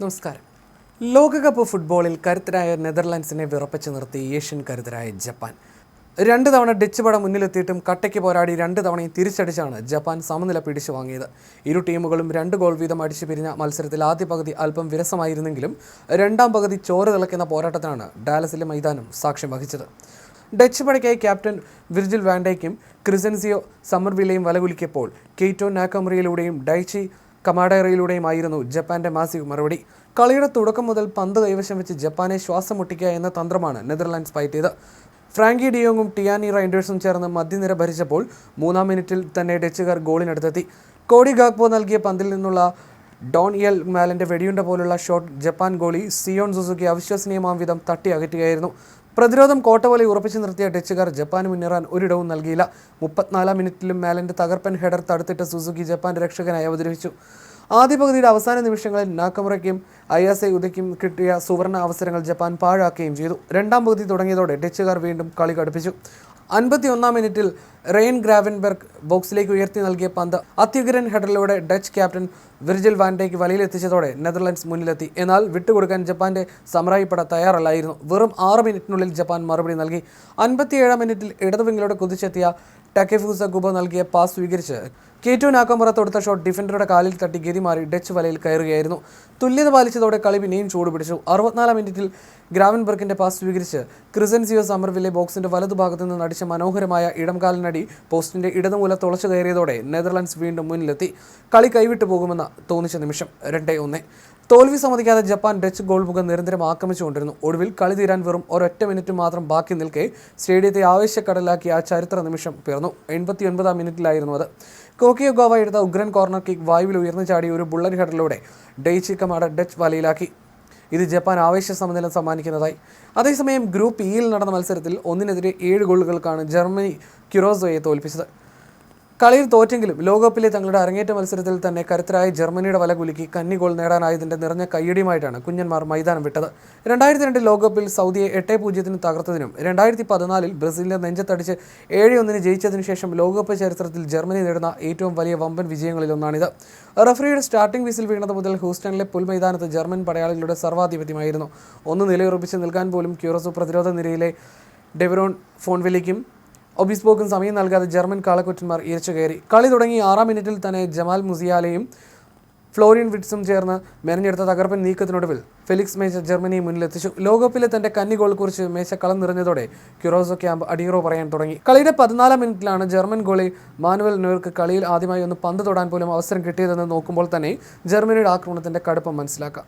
നമസ്കാരം. ലോകകപ്പ് ഫുട്ബോളിൽ കരുത്തരായ നെതർലാൻഡ്സിനെ വിറപ്പിച്ച് നിർത്തി ഏഷ്യൻ കരുത്തരായ ജപ്പാൻ. 2 തവണ ഡച്ച് പട മുന്നിലെത്തിയിട്ടും കട്ടയ്ക്ക് പോരാടി 2 തവണയും തിരിച്ചടിച്ചാണ് ജപ്പാൻ സമനില പിടിച്ചു വാങ്ങിയത്. ഇരു ടീമുകളും 2 ഗോൾ വീതം അടിച്ചു പിരിഞ്ഞ മത്സരത്തിൽ ആദ്യ പകുതി അല്പം വിരസമായിരുന്നെങ്കിലും രണ്ടാം പകുതി ചോറ് തിളയ്ക്കുന്ന പോരാട്ടത്തിനാണ് ഡാലസിലെ മൈതാനം സാക്ഷ്യം വഹിച്ചത്. ഡച്ച് പടയ്ക്കായി ക്യാപ്റ്റൻ വിർജിൽ വാൻഡൈക്കും ക്രിസൻസിയോ സമ്മർവില്ലയും വലകുലുക്കിയപ്പോൾ കെയ്റ്റോ നാക്കമുറിയിലൂടെയും ഡൈച്ചി കമാഡേറയിലൂടെയുമായിരുന്നു ജപ്പാന്റെ മാസീവ് മറുപടി. കളിയുടെ തുടക്കം മുതൽ പന്ത് കൈവശം വെച്ച് ജപ്പാനെ ശ്വാസം മുട്ടിക്കുക എന്ന തന്ത്രമാണ് നെതർലാൻഡ്സ് പയറ്റിയത്. ഫ്രാങ്കി ഡിയോങ്ങും ടിയാനി റൈൻഡേഴ്സും ചേർന്ന് മധ്യനിര ഭരിച്ചപ്പോൾ 3-ാം മിനിറ്റിൽ തന്നെ ഡച്ചുകാർ ഗോളിനടുത്തെത്തി. കോഡി ഗാക്പോ നൽകിയ പന്തിൽ നിന്നുള്ള ഡോൺ എൽ മാലിന്റെ വെടിയുണ്ട പോലുള്ള shot Japan goalie Zion Suzuki അവിശ്വസനീയമാം വിധം തട്ടി അകറ്റുകയായിരുന്നു. പ്രതിരോധം കോട്ട പോലെ ഉറപ്പിച്ചു നിർത്തിയ ഡച്ചുകാർ ജപ്പാന് മുന്നേറാൻ ഒരിടവും നൽകിയില്ല. 34-ാം മിനിറ്റിലും മാലിന്റെ തകർപ്പൻ ഹെഡർ തടുത്തിട്ട് സുസുക്കി ജപ്പാന്റെ രക്ഷകനായി അവതരിപ്പിച്ചു. ആദ്യ പകുതിയുടെ അവസാന നിമിഷങ്ങളിൽ നാക്കമുറയ്ക്കും അയാസെ ഉദയ്ക്കും കിട്ടിയ സുവർണ അവസരങ്ങൾ ജപ്പാൻ പാഴാക്കുകയും ചെയ്തു. രണ്ടാം പകുതി തുടങ്ങിയതോടെ ഡച്ചുകാർ വീണ്ടും കളി കടുപ്പിച്ചു. 51-ാം മിനിറ്റിൽ റെയിൻ ഗ്രാവൻബെർഗ് ബോക്സിലേക്ക് ഉയർത്തി നൽകിയ പന്ത് അത്യുഗ്രൻ ഹെഡറിലൂടെ ഡച്ച് ക്യാപ്റ്റൻ വിർജിൽ വാൻഡൈക്ക് വലയിലെത്തിച്ചതോടെ നെതർലാൻഡ്സ് മുന്നിലെത്തി. എന്നാൽ വിട്ടുകൊടുക്കാൻ ജപ്പാന്റെ സമറായിപ്പട തയ്യാറല്ലായിരുന്നു. വെറും 6 മിനിറ്റിനുള്ളിൽ ജപ്പാൻ മറുപടി നൽകി. 57-ാം മിനിറ്റിൽ ഇടതുവിങ്ങിലൂടെ കുതിച്ചെത്തിയ ടക്കെഫൂസ ഗുബോ നൽകിയ പാസ് സ്വീകരിച്ച് കെയ്റ്റോ നാക്കമുറ തൊടുത്ത ഷോട്ട് ഡിഫൻഡറുടെ കാലിൽ തട്ടി ഗതി മാറി ഡച്ച് വലയിൽ കയറുകയായിരുന്നു. തുല്യത പാലിച്ചതോടെ കളി പിന്നെയും ചൂടുപിടിച്ചു. 64-ാം മിനിറ്റിൽ ഗ്രാവൻബെർഗിന്റെ പാസ് സ്വീകരിച്ച് ക്രിസൻസിയോ സമ്മർവില്ലെ ബോക്സിന്റെ വലതുഭാഗത്തു നിന്ന് അടിച്ച മനോഹരമായ ഇടംകാലിനടി പോസ്റ്റിന്റെ ഇടതുമൂല തുളച്ചു കയറിയതോടെ നെതർലാൻഡ്സ് വീണ്ടും മുന്നിലെത്തി. കളി കൈവിട്ടു പോകുമെന്ന് തോന്നിച്ച നിമിഷം 2-1. തോൽവി സമ്മതിക്കാതെ ജപ്പാൻ ഡച്ച് ഗോൾ മുഖം നിരന്തരം ആക്രമിച്ചുകൊണ്ടിരുന്നു. ഒടുവിൽ കളി തീരാൻ വെറും ഒരൊറ്റ മിനിറ്റ് മാത്രം ബാക്കി നിൽക്കെ സ്റ്റേഡിയത്തെ ആവേശക്കടലാക്കി ആ ചരിത്ര നിമിഷം പിറന്നു. 89-ാം മിനിറ്റിലായിരുന്നു അത്. കോക്കിയോഗാവ എടുത്ത ഉഗ്രൻ കോർണർ കിക്ക് വായുവിൽ ഉയർന്നു ചാടി ഒരു ബുള്ളറ്റ് ഹെഡറിലൂടെ ഡൈച്ചി കമാഡ ഡച്ച് വലയിലാക്കി. ഇത് ജപ്പാൻ ആവേശ സമനില സമ്മാനിക്കുന്നതായി. അതേസമയം ഗ്രൂപ്പ് ഇയിൽ നടന്ന മത്സരത്തിൽ 1-7 ഗോളുകൾക്കാണ് ജർമ്മനി ക്യുറോസോയെ തോൽപ്പിച്ചത്. കളിയിൽ തോറ്റെങ്കിലും ലോകകപ്പിലെ തങ്ങളുടെ അരങ്ങേറ്റ മത്സരത്തിൽ തന്നെ കരുത്തരായ ജർമ്മനിയുടെ വല കുലുക്കി കന്നി ഗോൾ നേടാനായതിന്റെ നിറഞ്ഞ കയ്യടിയുമായിട്ടാണ് കുഞ്ഞന്മാർ മൈതാനം വിട്ടത്. 2002 ലോകകപ്പിൽ സൗദിയെ 8-0 തകർത്തതിനും 2014 ബ്രസീലിന്റെ നെഞ്ചത്തടിച്ച് 7-1 ജയിച്ചതിനു ശേഷം ലോകകപ്പ് ചരിത്രത്തിൽ ജർമ്മനി നേടുന്ന ഏറ്റവും വലിയ വമ്പൻ വിജയങ്ങളിലൊന്നാണിത്. റഫറിയുടെ സ്റ്റാർട്ടിംഗ് വിസിൽ വീണത് മുതൽ ഹൂസ്റ്റണിലെ പുൽമൈതാനത്ത് ജർമ്മൻ പടയാളികളുടെ സർവാധിപത്യമായിരുന്നു. ഒന്ന് നിലയുറപ്പിച്ച് നിൽക്കാൻ പോലും ക്യൂറസോ പ്രതിരോധ നിരയിലെ ഡെവറോൺ ഫോൺവെലിക്കും ഒബിസ്ബോക്കും സമയം നൽകാതെ ജർമ്മൻ കാളക്കുറ്റന്മാർ ഇരച്ചു കയറി. കളി തുടങ്ങി 6-ാം മിനിറ്റിൽ തന്നെ ജമാൽ മുസിയാലയും ഫ്ലോറിയൻ വിറ്റ്സും ചേർന്ന് മെനഞ്ഞെടുത്ത തകർപ്പൻ നീക്കത്തിനൊടുവിൽ ഫെലിക്സ് മേച്ച ജർമ്മനിയെ മുന്നിലെത്തിച്ചു. ലോകകപ്പിലെ തന്റെ കന്നി ഗോൾ കുറിച്ച് മേച്ച കളം നിറഞ്ഞതോടെ ക്യുറോസോ ക്യാമ്പ് അടിയറോ പറയാൻ തുടങ്ങി. കളിയുടെ 14-ാം മിനിറ്റിലാണ് ജർമ്മൻ ഗോളി മാനുവൽ നോയർക്ക് കളിയിൽ ആദ്യമായി ഒന്ന് പന്ത് തൊടാൻ പോലും അവസരം കിട്ടിയതെന്ന് നോക്കുമ്പോൾ തന്നെ ജർമ്മനിയുടെ ആക്രമണത്തിന്റെ കടുപ്പം മനസ്സിലാക്കാം.